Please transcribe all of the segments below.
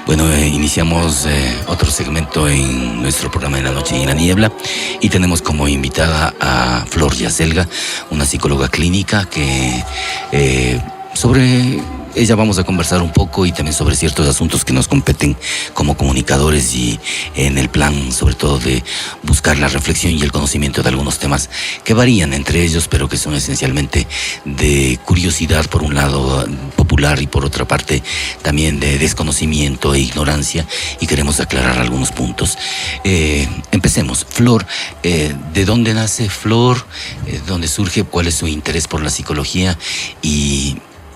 Bueno, iniciamos otro segmento en nuestro programa de La Noche y en la Niebla y tenemos como invitada a Flor Yaselga, una psicóloga clínica que sobre ella vamos a conversar un poco y también sobre ciertos asuntos que nos competen como comunicadores y en el plan sobre todo de buscar la reflexión y el conocimiento de algunos temas que varían entre ellos, pero que son esencialmente de curiosidad por un lado popular y por otra parte también de desconocimiento e ignorancia, y queremos aclarar algunos puntos. Empecemos. Flor, ¿de dónde nace Flor? ¿Dónde surge? ¿Cuál es su interés por la psicología?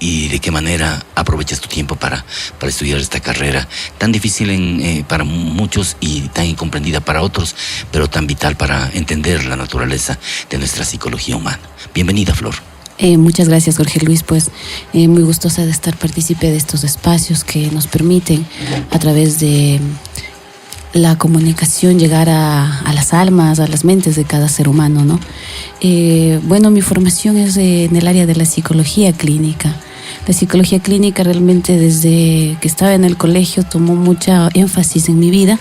Y de qué manera aprovechas tu tiempo para estudiar esta carrera tan difícil para muchos y tan incomprendida para otros, pero tan vital para entender la naturaleza de nuestra psicología humana. Bienvenida, Flor. Muchas gracias, Jorge Luis. Pues muy gustosa de estar partícipe de estos espacios que nos permiten, a través de la comunicación, llegar a las almas, a las mentes de cada ser humano, ¿no? Bueno, mi formación es en el área de la psicología clínica. La psicología clínica realmente desde que estaba en el colegio tomó mucha énfasis en mi vida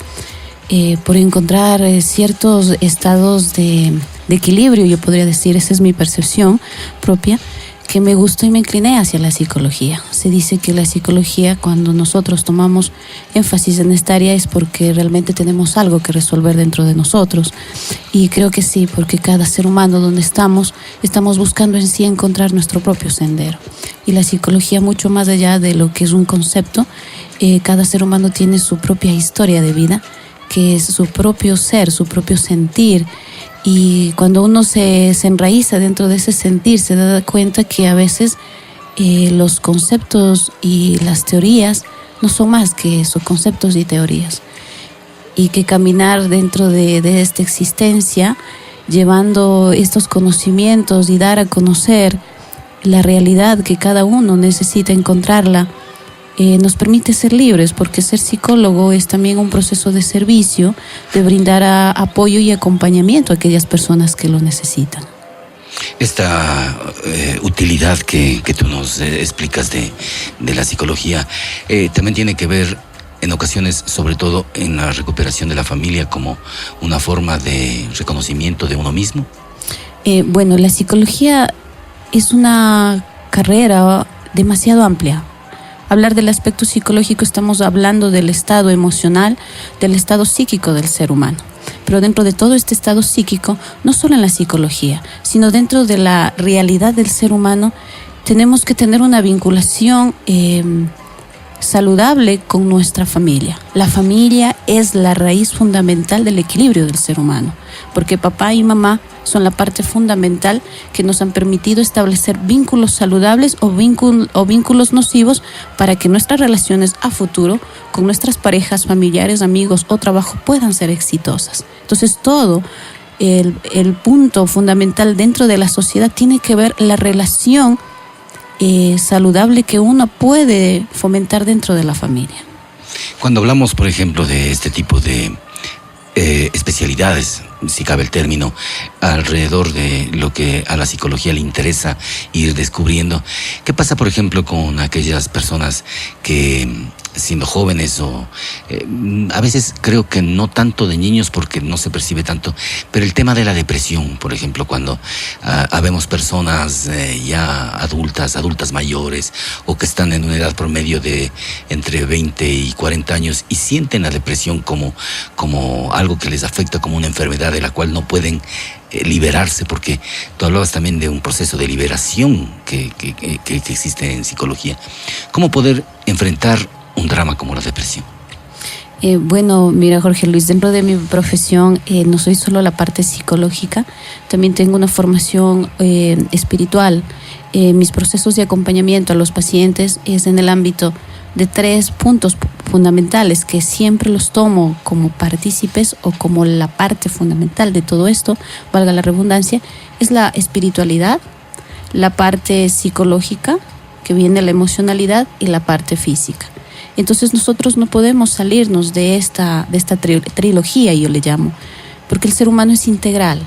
por encontrar ciertos estados de equilibrio, yo podría decir, esa es mi percepción propia, que me gustó y me incliné hacia la psicología. Se dice que la psicología, cuando nosotros tomamos énfasis en esta área, es porque realmente tenemos algo que resolver dentro de nosotros. Y creo que sí, porque cada ser humano donde estamos buscando en sí encontrar nuestro propio sendero. Y la psicología, mucho más allá de lo que es un concepto, cada ser humano tiene su propia historia de vida, que es su propio ser, su propio sentir. Y cuando uno se enraiza dentro de ese sentir, se da cuenta que a veces los conceptos y las teorías no son más que esos conceptos y teorías. Y que caminar dentro de esta existencia, llevando estos conocimientos y dar a conocer la realidad que cada uno necesita encontrarla, nos permite ser libres, porque ser psicólogo es también un proceso de servicio, de brindar apoyo y acompañamiento a aquellas personas que lo necesitan. Esta utilidad que tú nos explicas de la psicología también tiene que ver en ocasiones, sobre todo en la recuperación de la familia, como una forma de reconocimiento de uno mismo. Bueno, la psicología es una carrera demasiado amplia. Hablar del aspecto psicológico, estamos hablando del estado emocional, del estado psíquico del ser humano. Pero dentro de todo este estado psíquico, no solo en la psicología, sino dentro de la realidad del ser humano, tenemos que tener una vinculación saludable con nuestra familia. La familia es la raíz fundamental del equilibrio del ser humano, porque papá y mamá son la parte fundamental que nos han permitido establecer vínculos saludables o vínculos nocivos para que nuestras relaciones a futuro con nuestras parejas, familiares, amigos o trabajo puedan ser exitosas. Entonces todo el punto fundamental dentro de la sociedad tiene que ver la relación saludable que uno puede fomentar dentro de la familia. Cuando hablamos, por ejemplo, de este tipo de especialidades, si cabe el término, alrededor de lo que a la psicología le interesa ir descubriendo, ¿qué pasa, por ejemplo, con aquellas personas que, siendo jóvenes o a veces creo que no tanto de niños porque no se percibe tanto, pero el tema de la depresión, por ejemplo, cuando habemos personas ya adultas mayores o que están en una edad promedio de entre 20 y 40 años y sienten la depresión como algo que les afecta, como una enfermedad de la cual no pueden liberarse, porque tú hablabas también de un proceso de liberación que existe en psicología. ¿Cómo poder enfrentar un drama como la depresión? Bueno, mira, Jorge Luis, dentro de mi profesión no soy solo la parte psicológica, también tengo una formación espiritual. Mis procesos de acompañamiento a los pacientes es en el ámbito de 3 puntos fundamentales que siempre los tomo como partícipes o como la parte fundamental de todo esto, valga la redundancia, es la espiritualidad, la parte psicológica, que viene la emocionalidad, y la parte física. Entonces nosotros no podemos salirnos de esta trilogía, yo le llamo, porque el ser humano es integral,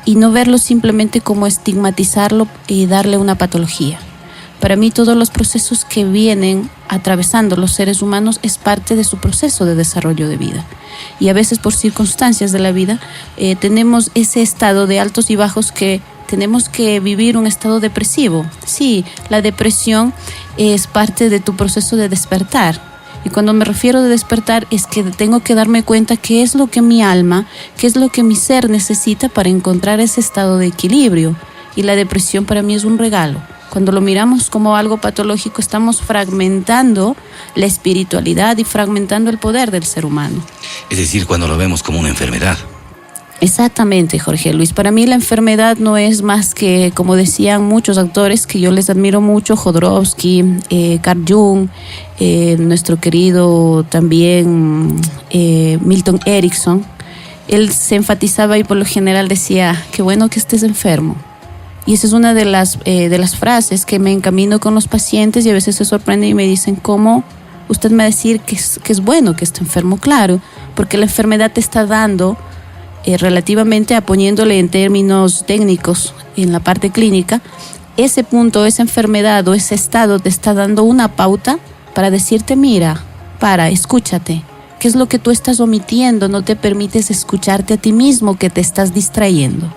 y no verlo simplemente como estigmatizarlo y darle una patología. Para mí todos los procesos que vienen atravesando los seres humanos es parte de su proceso de desarrollo de vida. Y a veces por circunstancias de la vida tenemos ese estado de altos y bajos que tenemos que vivir un estado depresivo. Sí, la depresión es parte de tu proceso de despertar. Y cuando me refiero de despertar es que tengo que darme cuenta qué es lo que mi alma, qué es lo que mi ser necesita para encontrar ese estado de equilibrio. Y la depresión para mí es un regalo. Cuando lo miramos como algo patológico, estamos fragmentando la espiritualidad y fragmentando el poder del ser humano. Es decir, cuando lo vemos como una enfermedad. Exactamente, Jorge Luis. Para mí la enfermedad no es más que, como decían muchos autores que yo les admiro mucho, Jodorowsky, Carl Jung, nuestro querido también Milton Erickson. Él se enfatizaba y por lo general decía, qué bueno que estés enfermo. Y esa es una de las frases que me encamino con los pacientes y a veces se sorprenden y me dicen, ¿cómo usted me va a decir que es bueno que esté enfermo? Claro, porque la enfermedad te está dando, relativamente poniéndole en términos técnicos en la parte clínica, ese punto, esa enfermedad o ese estado te está dando una pauta para decirte, mira, escúchate. ¿Qué es lo que tú estás omitiendo? No te permites escucharte a ti mismo, que te estás distrayendo.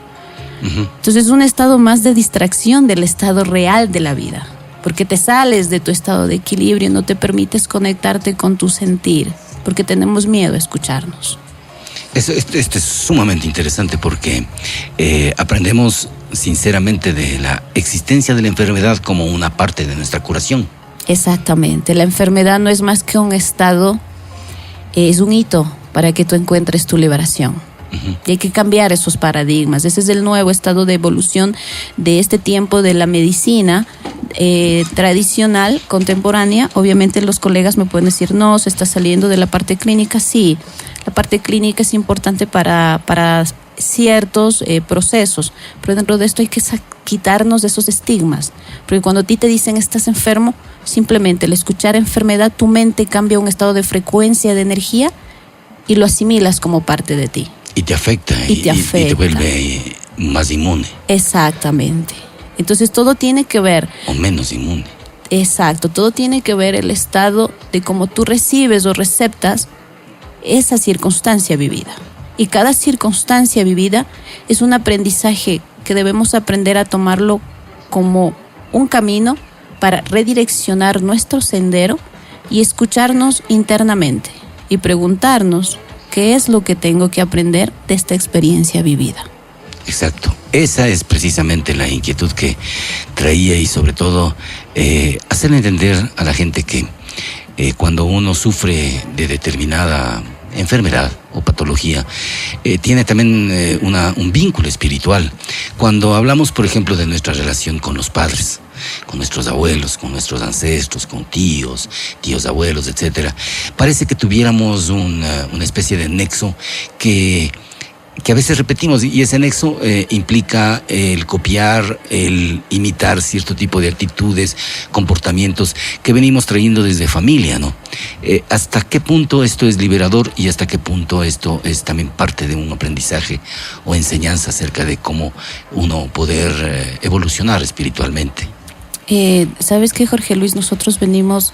Entonces es un estado más de distracción del estado real de la vida, porque te sales de tu estado de equilibrio, no te permites conectarte con tu sentir, porque tenemos miedo a escucharnos. Esto es sumamente interesante porque aprendemos sinceramente de la existencia de la enfermedad como una parte de nuestra curación. Exactamente, la enfermedad no es más que un estado, es un hito para que tú encuentres tu liberación. Y hay que cambiar esos paradigmas. Ese es el nuevo estado de evolución de este tiempo de la medicina tradicional, contemporánea. Obviamente los colegas me pueden decir, no, se está saliendo de la parte clínica. Sí, la parte clínica es importante para ciertos procesos, pero dentro de esto hay que quitarnos de esos estigmas, porque cuando a ti te dicen estás enfermo, simplemente al escuchar enfermedad, tu mente cambia a un estado de frecuencia de energía y lo asimilas como parte de ti. Y te afecta. Y te vuelve más inmune. Exactamente. Entonces todo tiene que ver. O menos inmune. Exacto. Todo tiene que ver el estado de cómo tú recibes o receptas esa circunstancia vivida. Y cada circunstancia vivida es un aprendizaje que debemos aprender a tomarlo como un camino para redireccionar nuestro sendero y escucharnos internamente y preguntarnos ¿qué es lo que tengo que aprender de esta experiencia vivida? Exacto. Esa es precisamente la inquietud que traía y sobre todo hacer entender a la gente que cuando uno sufre de determinada enfermedad o patología, tiene también un vínculo espiritual. Cuando hablamos, por ejemplo, de nuestra relación con los padres, con nuestros abuelos, con nuestros ancestros, con tíos abuelos, etcétera, parece que tuviéramos una especie de nexo que a veces repetimos, y ese nexo implica el copiar, el imitar cierto tipo de actitudes, comportamientos que venimos trayendo desde familia, ¿no? ¿Hasta qué punto esto es liberador y hasta qué punto esto es también parte de un aprendizaje o enseñanza acerca de cómo uno poder evolucionar espiritualmente? ¿Sabes qué, Jorge Luis? Nosotros venimos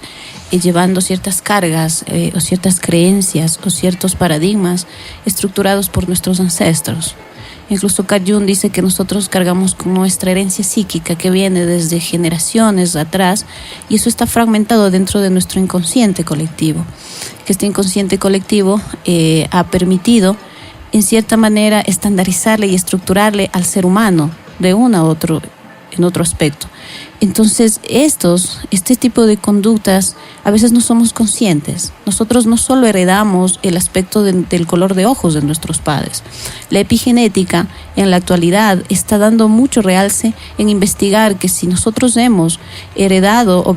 llevando ciertas cargas o ciertas creencias o ciertos paradigmas estructurados por nuestros ancestros. Incluso Carl Jung dice que nosotros cargamos con nuestra herencia psíquica que viene desde generaciones atrás y eso está fragmentado dentro de nuestro inconsciente colectivo. Que este inconsciente colectivo ha permitido, en cierta manera, estandarizarle y estructurarle al ser humano de en otro aspecto. Entonces, este tipo de conductas a veces no somos conscientes. Nosotros no solo heredamos el aspecto del color de ojos de nuestros padres. La epigenética en la actualidad está dando mucho realce en investigar que si nosotros hemos heredado o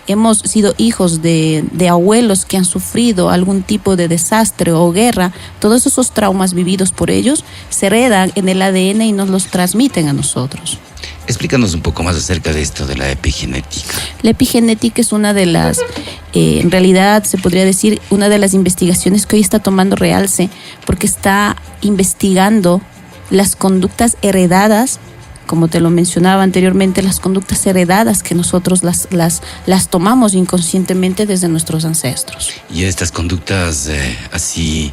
hemos sido hijos de abuelos que han sufrido algún tipo de desastre o guerra, todos esos traumas vividos por ellos se heredan en el ADN y nos los transmiten a nosotros. Explícanos un poco más acerca de esto de la epigenética. La epigenética es una de las, en realidad se podría decir, una de las investigaciones que hoy está tomando realce porque está investigando las conductas heredadas como te lo mencionaba anteriormente, las conductas heredadas que nosotros las tomamos inconscientemente desde nuestros ancestros. Y estas conductas así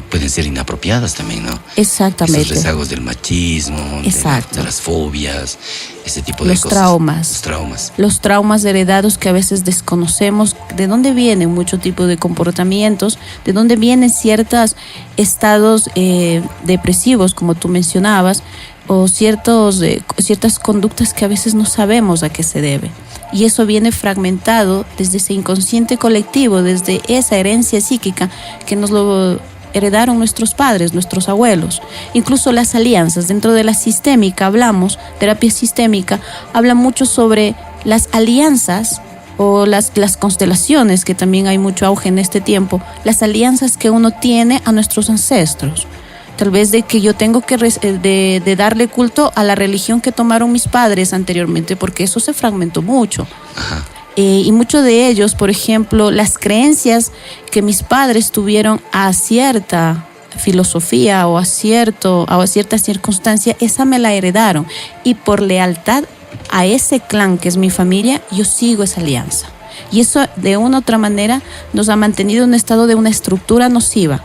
pueden ser inapropiadas también, ¿no? Exactamente. Esos rezagos del machismo, de las fobias, ese tipo de cosas. Los traumas heredados que a veces desconocemos, de dónde vienen mucho tipo de comportamientos, de dónde vienen ciertos estados depresivos, como tú mencionabas, o ciertas conductas que a veces no sabemos a qué se debe. Y eso viene fragmentado desde ese inconsciente colectivo, desde esa herencia psíquica que nos lo heredaron nuestros padres, nuestros abuelos. Incluso las alianzas, dentro de la sistémica terapia sistémica, habla mucho sobre las alianzas o las constelaciones, que también hay mucho auge en este tiempo, las alianzas que uno tiene a nuestros ancestros. Tal vez de que yo tengo que de darle culto a la religión que tomaron mis padres anteriormente, porque eso se fragmentó mucho. Ajá. Y muchos de ellos, por ejemplo, las creencias que mis padres tuvieron a cierta filosofía o a cierta circunstancia, esa me la heredaron. Y por lealtad a ese clan que es mi familia, yo sigo esa alianza. Y eso de una u otra manera nos ha mantenido en un estado de una estructura nociva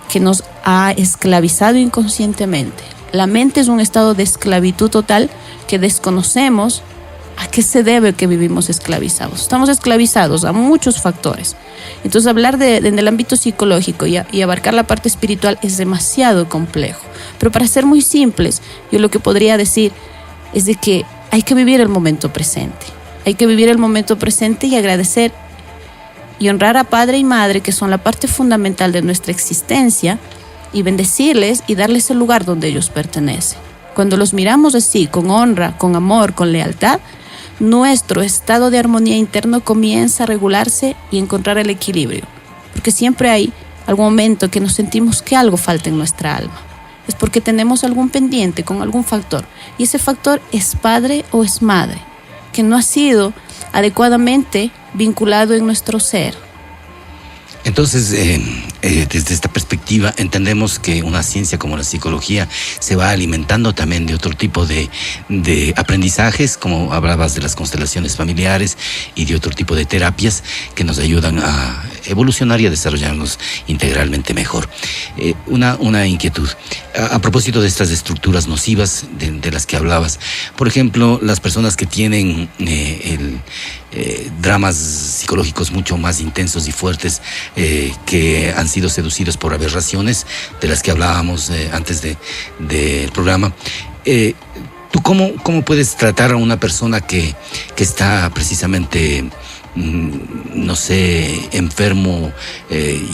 que nos ha esclavizado inconscientemente. La mente es un estado de esclavitud total que desconocemos a qué se debe que vivimos esclavizados. Estamos esclavizados a muchos factores. Entonces hablar en el ámbito psicológico y abarcar la parte espiritual es demasiado complejo. Pero para ser muy simples, yo lo que podría decir es de que hay que vivir el momento presente. Hay que vivir el momento presente y agradecer y honrar a padre y madre, que son la parte fundamental de nuestra existencia, y bendecirles y darles el lugar donde ellos pertenecen. Cuando los miramos así, con honra, con amor, con lealtad, nuestro estado de armonía interno comienza a regularse y encontrar el equilibrio. Porque siempre hay algún momento que nos sentimos que algo falta en nuestra alma. Es porque tenemos algún pendiente con algún factor. Y ese factor es padre o es madre, que no ha sido adecuadamente vinculado en nuestro ser. Entonces, desde esta perspectiva, entendemos que una ciencia como la psicología se va alimentando también de otro tipo de aprendizajes, como hablabas de las constelaciones familiares y de otro tipo de terapias que nos ayudan a evolucionar y a desarrollarnos integralmente mejor. Una inquietud. A propósito de estas estructuras nocivas de las que hablabas, por ejemplo, las personas que tienen dramas psicológicos mucho más intensos y fuertes, que han sido seducidos por aberraciones de las que hablábamos antes del programa. ¿Tú cómo puedes tratar a una persona que está precisamente, no sé, enfermo,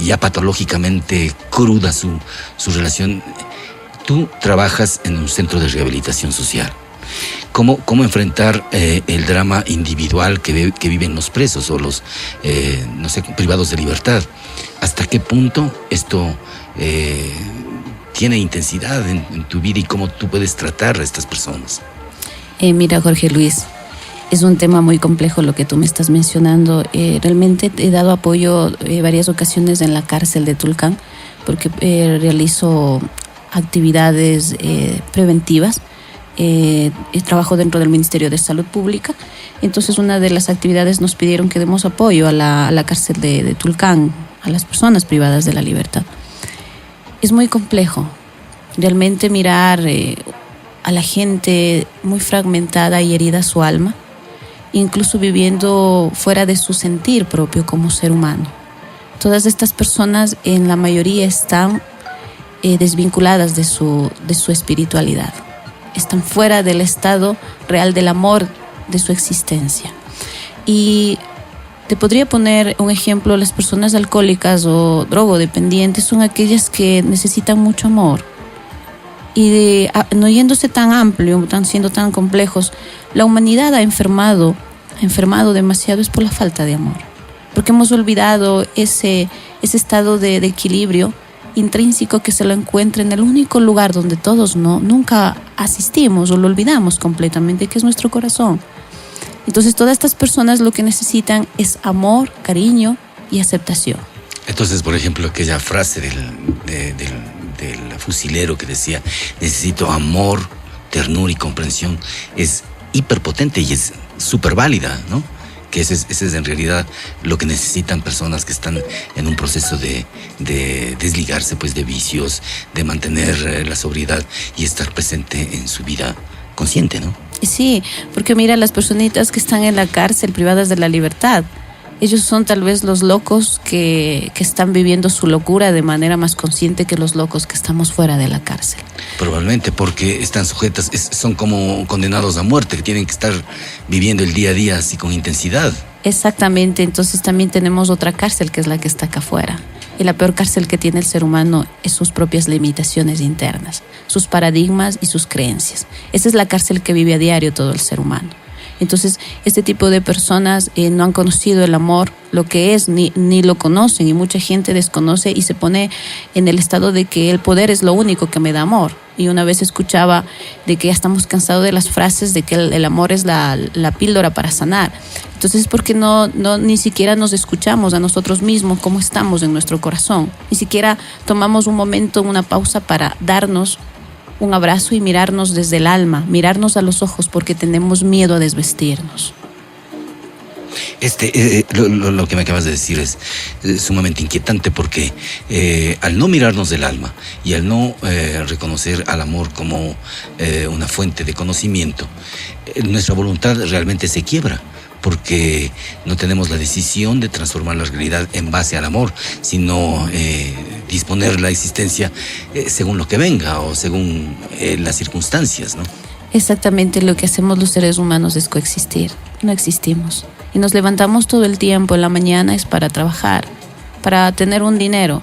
ya patológicamente cruda su relación? Tú trabajas en un centro de rehabilitación social. ¿Cómo enfrentar el drama individual que viven los presos o los, no sé, privados de libertad? ¿Hasta qué punto esto tiene intensidad en tu vida y cómo tú puedes tratar a estas personas? Mira, Jorge Luis, es un tema muy complejo lo que tú me estás mencionando. Realmente he dado apoyo varias ocasiones en la cárcel de Tulcán, porque realizo actividades preventivas. Trabajo dentro del Ministerio de Salud Pública. Entonces, una de las actividades nos pidieron que demos apoyo a la cárcel de Tulcán, a las personas privadas de la libertad. Es muy complejo realmente mirar a la gente muy fragmentada y herida su alma, incluso viviendo fuera de su sentir propio como ser humano. Todas estas personas, en la mayoría, están desvinculadas de su espiritualidad. Están fuera del estado real del amor de su existencia. Y te podría poner un ejemplo: las personas alcohólicas o drogodependientes son aquellas que necesitan mucho amor. Y no yéndose tan amplio, siendo tan complejos, la humanidad ha enfermado demasiado es por la falta de amor. Porque hemos olvidado ese estado de equilibrio intrínseco que se lo encuentra en el único lugar donde todos nunca asistimos o lo olvidamos completamente, que es nuestro corazón. Entonces, todas estas personas lo que necesitan es amor, cariño y aceptación. Entonces, por ejemplo, aquella frase del fusilero que decía: necesito amor, ternura y comprensión es hiperpotente y es súper válida, ¿no? Que ese es en realidad lo que necesitan personas que están en un proceso de desligarse pues de vicios, de mantener la sobriedad y estar presente en su vida consciente, ¿no? Sí, porque mira, las personitas que están en la cárcel privadas de la libertad, ellos son tal vez los locos que están viviendo su locura de manera más consciente que los locos que estamos fuera de la cárcel. Probablemente porque están sujetas, son como condenados a muerte, que tienen que estar viviendo el día a día así con intensidad. Exactamente, entonces también tenemos otra cárcel que es la que está acá afuera. Y la peor cárcel que tiene el ser humano es sus propias limitaciones internas, sus paradigmas y sus creencias. Esa es la cárcel que vive a diario todo el ser humano. Entonces, este tipo de personas no han conocido el amor, lo que es, ni lo conocen, y mucha gente desconoce y se pone en el estado de que el poder es lo único que me da amor. Y una vez escuchaba de que ya estamos cansados de las frases de que el amor es la píldora para sanar. Entonces, ¿por qué no ni siquiera nos escuchamos a nosotros mismos cómo estamos en nuestro corazón? Ni siquiera tomamos un momento, una pausa para darnos un abrazo y mirarnos desde el alma, mirarnos a los ojos, porque tenemos miedo a desvestirnos. Lo que me acabas de decir es sumamente inquietante porque al no mirarnos del alma y al no reconocer al amor como una fuente de conocimiento, nuestra voluntad realmente se quiebra, porque no tenemos la decisión de transformar la realidad en base al amor, sino disponer la existencia según lo que venga o según las circunstancias, ¿no? Exactamente, lo que hacemos los seres humanos es coexistir, no existimos. Y nos levantamos todo el tiempo en la mañana es para trabajar, para tener un dinero,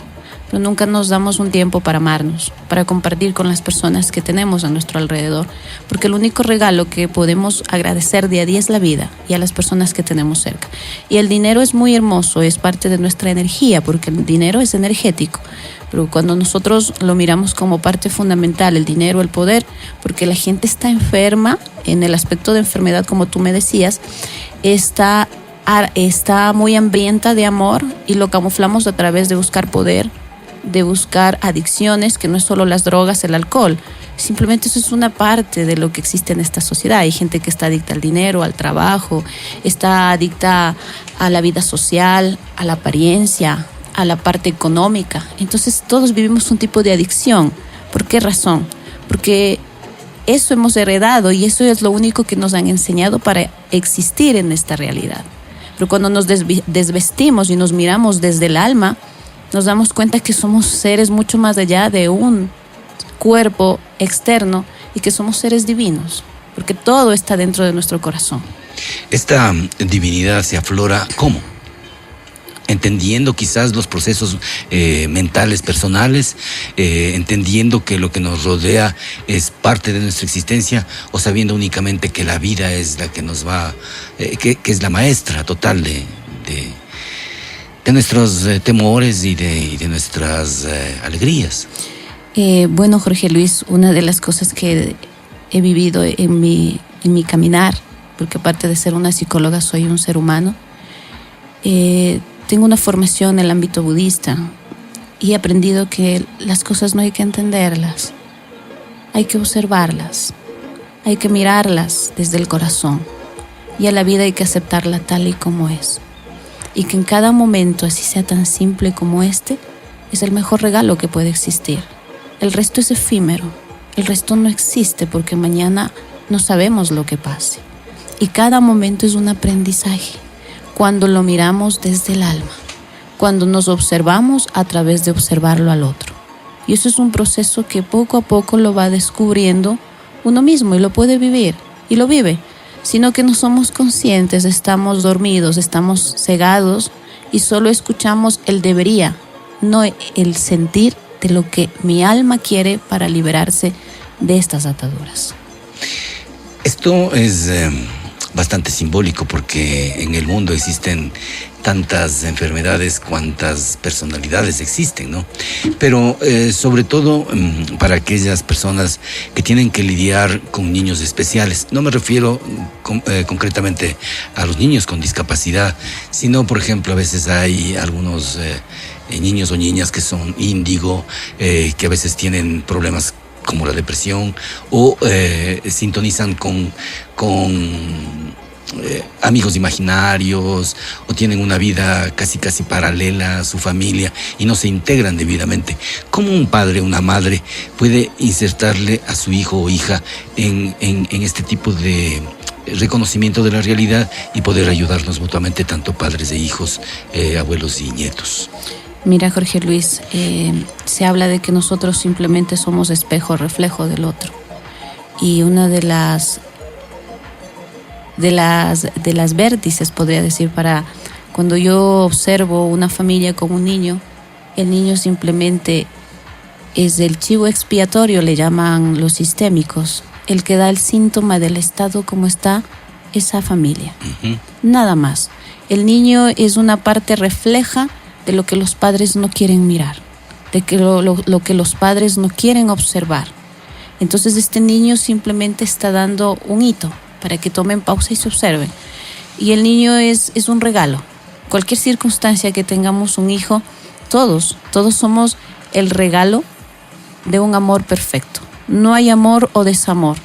pero nunca nos damos un tiempo para amarnos, para compartir con las personas que tenemos a nuestro alrededor, porque el único regalo que podemos agradecer día a día es la vida y a las personas que tenemos cerca. Y el dinero es muy hermoso, es parte de nuestra energía, porque el dinero es energético, pero cuando nosotros lo miramos como parte fundamental, el dinero, el poder, porque la gente está enferma, en el aspecto de enfermedad, como tú me decías, está muy hambrienta de amor y lo camuflamos a través de buscar poder, de buscar adicciones, que no es solo las drogas, el alcohol. Simplemente eso es una parte de lo que existe en esta sociedad. Hay gente que está adicta al dinero, al trabajo, está adicta a la vida social, a la apariencia, a la parte económica. Entonces todos vivimos un tipo de adicción. ¿Por qué razón? Porque eso hemos heredado y eso es lo único que nos han enseñado para existir en esta realidad. Pero cuando nos desvestimos y nos miramos desde el alma, nos damos cuenta que somos seres mucho más allá de un cuerpo externo y que somos seres divinos, porque todo está dentro de nuestro corazón. Esta divinidad se aflora ¿cómo? Entendiendo quizás los procesos mentales, personales, entendiendo que lo que nos rodea es parte de nuestra existencia, o sabiendo únicamente que la vida es la que nos va, que es la maestra total de nuestros temores y de nuestras alegrías. Bueno, Jorge Luis, una de las cosas que he vivido en mi caminar, porque aparte de ser una psicóloga soy un ser humano, tengo una formación en el ámbito budista y he aprendido que las cosas no hay que entenderlas, hay que observarlas, hay que mirarlas desde el corazón, y a la vida hay que aceptarla tal y como es. Y que en cada momento, así sea tan simple como este, es el mejor regalo que puede existir. El resto es efímero, el resto no existe porque mañana no sabemos lo que pase. Y cada momento es un aprendizaje, cuando lo miramos desde el alma, cuando nos observamos a través de observarlo al otro. Y eso es un proceso que poco a poco lo va descubriendo uno mismo y lo puede vivir, y lo vive. Sino que no somos conscientes, estamos dormidos, estamos cegados y solo escuchamos el debería, no el sentir de lo que mi alma quiere para liberarse de estas ataduras. Esto es bastante simbólico porque en el mundo existen tantas enfermedades cuantas personalidades existen, ¿no? Pero sobre todo para aquellas personas que tienen que lidiar con niños especiales. No me refiero concretamente a los niños con discapacidad, sino, por ejemplo, a veces hay algunos niños o niñas que son índigo, que a veces tienen problemas como la depresión, o sintonizan con amigos imaginarios, o tienen una vida casi paralela a su familia y no se integran debidamente. ¿Cómo un padre o una madre puede insertarle a su hijo o hija en este tipo de reconocimiento de la realidad y poder ayudarnos mutuamente, tanto padres e hijos, abuelos y nietos? Mira, Jorge Luis, se habla de que nosotros simplemente somos espejo, reflejo del otro. Y una de las vértices, podría decir, para cuando yo observo una familia con un niño, el niño simplemente es el chivo expiatorio, le llaman los sistémicos, el que da el síntoma del estado como está esa familia. Uh-huh. Nada más. El niño es una parte refleja de lo que los padres no quieren mirar, de que lo que los padres no quieren observar. Entonces este niño simplemente está dando un hito para que tomen pausa y se observen. Y el niño es un regalo. Cualquier circunstancia que tengamos un hijo, todos somos el regalo de un amor perfecto. No hay amor o desamor.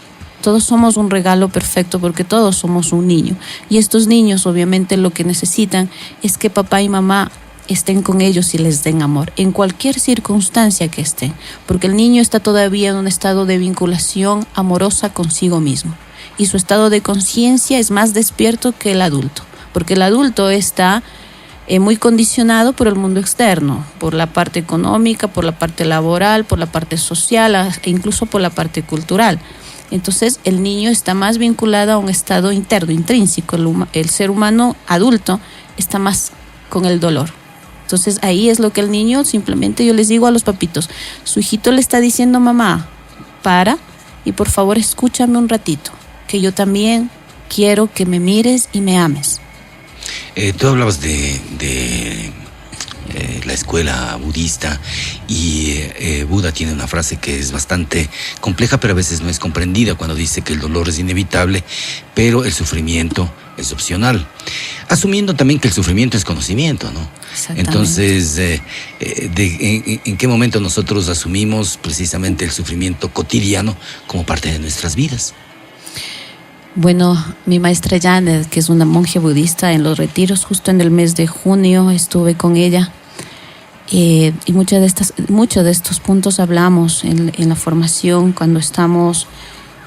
Todos somos un regalo perfecto porque todos somos un niño. Y estos niños obviamente lo que necesitan es que papá y mamá estén con ellos y les den amor, en cualquier circunstancia que estén, porque el niño está todavía en un estado de vinculación amorosa consigo mismo, y su estado de conciencia es más despierto que el adulto, porque el adulto está muy condicionado por el mundo externo, por la parte económica, por la parte laboral, por la parte social e incluso por la parte cultural. Entonces el niño está más vinculado a un estado interno, intrínseco. El ser humano adulto está más con el dolor. Entonces ahí es lo que el niño, simplemente yo les digo a los papitos, su hijito le está diciendo: mamá, para y por favor escúchame un ratito, que yo también quiero que me mires y me ames. Tú hablabas de la escuela budista, y Buda tiene una frase que es bastante compleja, pero a veces no es comprendida, cuando dice que el dolor es inevitable, pero el sufrimiento es opcional, asumiendo también que el sufrimiento es conocimiento, ¿no? Entonces, ¿en qué momento nosotros asumimos precisamente el sufrimiento cotidiano como parte de nuestras vidas? Bueno, mi maestra Janet, que es una monje budista, en los retiros, justo en el mes de junio, estuve con ella, y muchos de estos puntos hablamos en la formación cuando estamos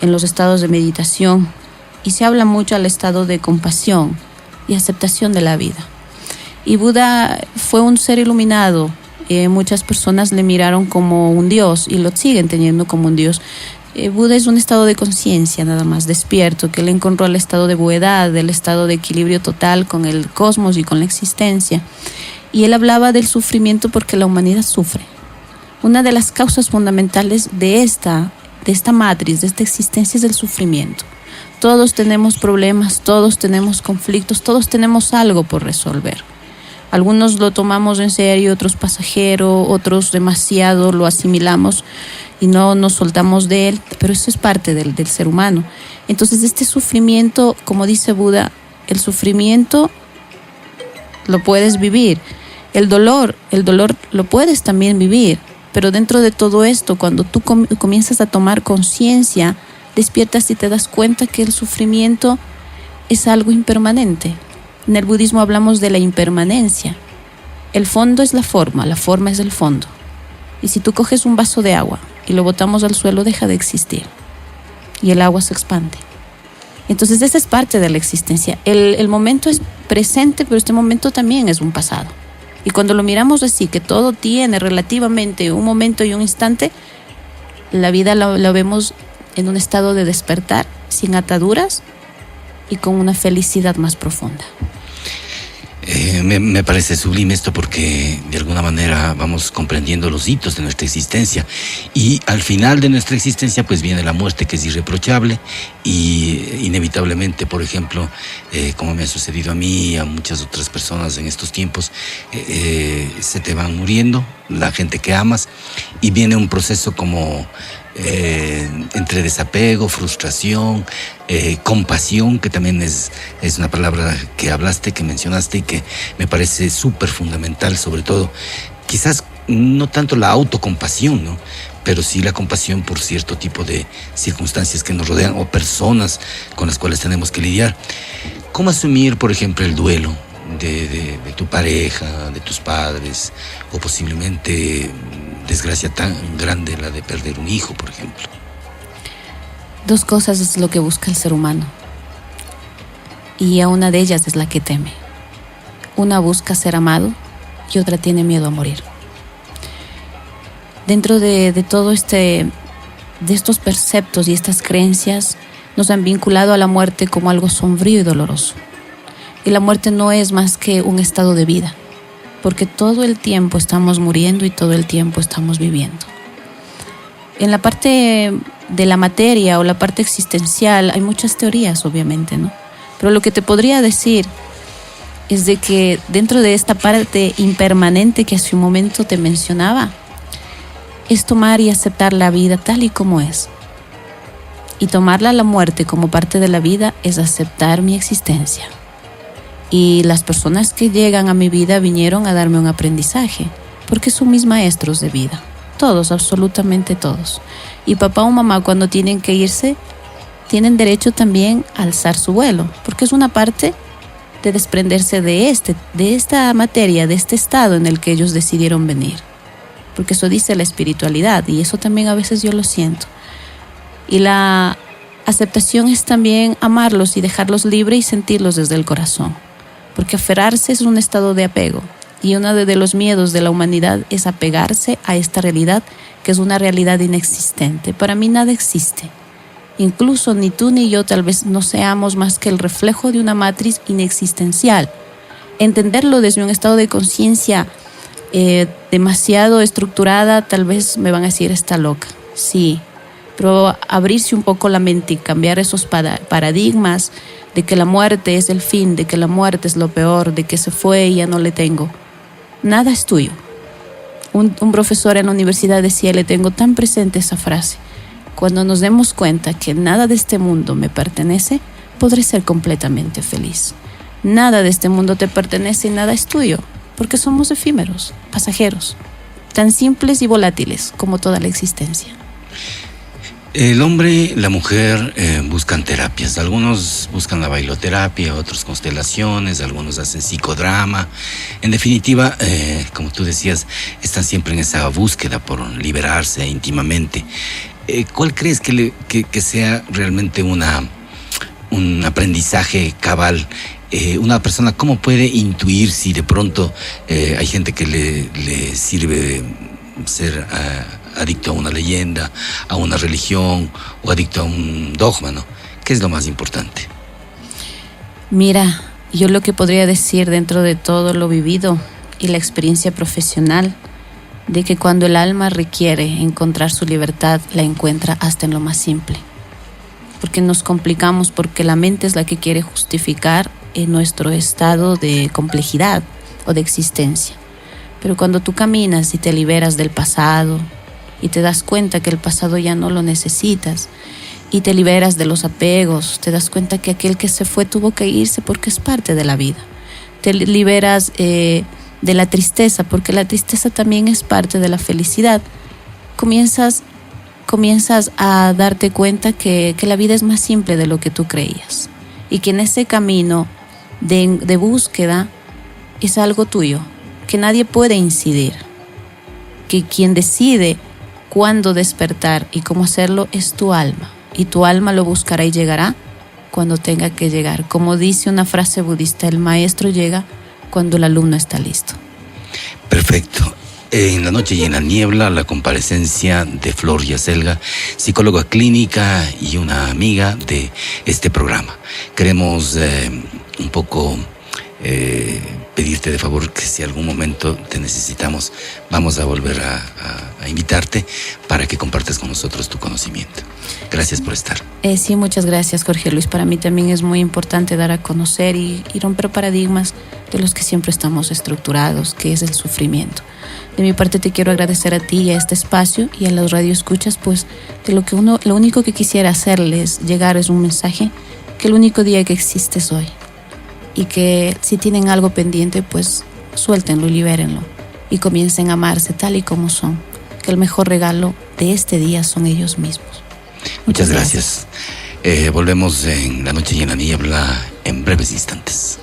en los estados de meditación, y se habla mucho al estado de compasión y aceptación de la vida. Y Buda fue un ser iluminado. Muchas personas le miraron como un dios y lo siguen teniendo como un dios. Buda es un estado de conciencia nada más, despierto, que él encontró el estado de buedad, el estado de equilibrio total con el cosmos y con la existencia. Y él hablaba del sufrimiento porque la humanidad sufre. Una de las causas fundamentales de esta matriz, de esta existencia, es el sufrimiento. Todos tenemos problemas, todos tenemos conflictos, todos tenemos algo por resolver. Algunos lo tomamos en serio, otros pasajero, otros demasiado lo asimilamos y no nos soltamos de él, pero eso es parte del ser humano. Entonces este sufrimiento, como dice Buda, el sufrimiento lo puedes vivir, el dolor lo puedes también vivir, pero dentro de todo esto, cuando tú comienzas a tomar conciencia, despiertas y te das cuenta que el sufrimiento es algo impermanente. En el budismo hablamos de la impermanencia. El fondo es la forma es el fondo. Y si tú coges un vaso de agua y lo botamos al suelo, deja de existir. Y el agua se expande. Entonces, esta es parte de la existencia. El momento es presente, pero este momento también es un pasado. Y cuando lo miramos así, que todo tiene relativamente un momento y un instante, la vida la vemos en un estado de despertar, sin ataduras y con una felicidad más profunda. Me parece sublime esto, porque de alguna manera vamos comprendiendo los hitos de nuestra existencia, y al final de nuestra existencia pues viene la muerte, que es irreprochable, y inevitablemente, por ejemplo, como me ha sucedido a mí y a muchas otras personas en estos tiempos, se te van muriendo la gente que amas, y viene un proceso como entre desapego, frustración, compasión, que también es una palabra que hablaste, que mencionaste, y que me parece súper fundamental, sobre todo, quizás no tanto la autocompasión, ¿no? pero sí la compasión por cierto tipo de circunstancias que nos rodean o personas con las cuales tenemos que lidiar. ¿Cómo asumir, por ejemplo, el duelo de tu pareja, de tus padres, o posiblemente desgracia tan grande, la de perder un hijo, por ejemplo? Dos cosas es lo que busca el ser humano, y a una de ellas es la que teme. Una busca ser amado y otra tiene miedo a morir. Dentro de todo de estos preceptos y estas creencias, nos han vinculado a la muerte como algo sombrío y doloroso. Y la muerte no es más que un estado de vida, porque todo el tiempo estamos muriendo y todo el tiempo estamos viviendo. En la parte de la materia o la parte existencial hay muchas teorías, obviamente, ¿no? Pero lo que te podría decir es de que dentro de esta parte impermanente que hace un momento te mencionaba, es tomar y aceptar la vida tal y como es. Y tomarla la muerte como parte de la vida es aceptar mi existencia. Y las personas que llegan a mi vida vinieron a darme un aprendizaje, porque son mis maestros de vida. Todos, absolutamente todos. Y papá o mamá cuando tienen que irse, tienen derecho también a alzar su vuelo, porque es una parte de desprenderse de esta materia, de este estado en el que ellos decidieron venir. Porque eso dice la espiritualidad, y eso también a veces yo lo siento. Y la aceptación es también amarlos y dejarlos libres y sentirlos desde el corazón. Porque aferrarse es un estado de apego. Y uno de los miedos de la humanidad es apegarse a esta realidad, que es una realidad inexistente. Para mí nada existe. Incluso ni tú ni yo tal vez no seamos más que el reflejo de una matriz inexistencial. Entenderlo desde un estado de conciencia demasiado estructurada, tal vez me van a decir está loca. Sí, pero abrirse un poco la mente y cambiar esos paradigmas de que la muerte es el fin, de que la muerte es lo peor, de que se fue y ya no le tengo. Nada es tuyo. Un profesor en la universidad decía, le tengo tan presente esa frase: cuando nos demos cuenta que nada de este mundo me pertenece, podré ser completamente feliz. Nada de este mundo te pertenece y nada es tuyo, porque somos efímeros, pasajeros, tan simples y volátiles como toda la existencia. El hombre, la mujer buscan terapias. Algunos buscan la bailoterapia, otros constelaciones, algunos hacen psicodrama. En definitiva, como tú decías, están siempre en esa búsqueda por liberarse íntimamente. ¿Cuál crees que sea realmente un aprendizaje cabal? Una persona, ¿cómo puede intuir si de pronto hay gente que le sirve ser adicto a una leyenda, a una religión o adicto a un dogma, ¿no? ¿Qué es lo más importante? Mira, yo lo que podría decir dentro de todo lo vivido y la experiencia profesional, de que cuando el alma requiere encontrar su libertad, la encuentra hasta en lo más simple. Porque nos complicamos, porque la mente es la que quiere justificar en nuestro estado de complejidad o de existencia. Pero cuando tú caminas y te liberas del pasado y te das cuenta que el pasado ya no lo necesitas y te liberas de los apegos, te das cuenta que aquel que se fue tuvo que irse porque es parte de la vida. Te liberas de la tristeza, porque la tristeza también es parte de la felicidad. Comienzas a darte cuenta que la vida es más simple de lo que tú creías y que en ese camino de búsqueda es algo tuyo, que nadie puede incidir, que quien decide cuándo despertar y cómo hacerlo es tu alma, y tu alma lo buscará y llegará cuando tenga que llegar. Como dice una frase budista, el maestro llega cuando el alumno está listo. Perfecto. En la noche y en la niebla, la comparecencia de Flor Yaselga, psicóloga clínica y una amiga de este programa. Queremos un poco pedirte de favor que si algún momento te necesitamos, vamos a volver a invitarte para que compartas con nosotros tu conocimiento. Gracias por estar. Sí, muchas gracias, Jorge Luis. Para mí también es muy importante dar a conocer y romper paradigmas de los que siempre estamos estructurados, que es el sufrimiento. De mi parte te quiero agradecer a ti y a este espacio y a los radioescuchas, pues lo único que quisiera hacerles llegar es un mensaje, que el único día que existe es hoy, y que si tienen algo pendiente, pues suéltenlo y libérenlo y comiencen a amarse tal y como son, que el mejor regalo de este día son ellos mismos. Muchas gracias. Volvemos en La Noche y en la Niebla en breves instantes.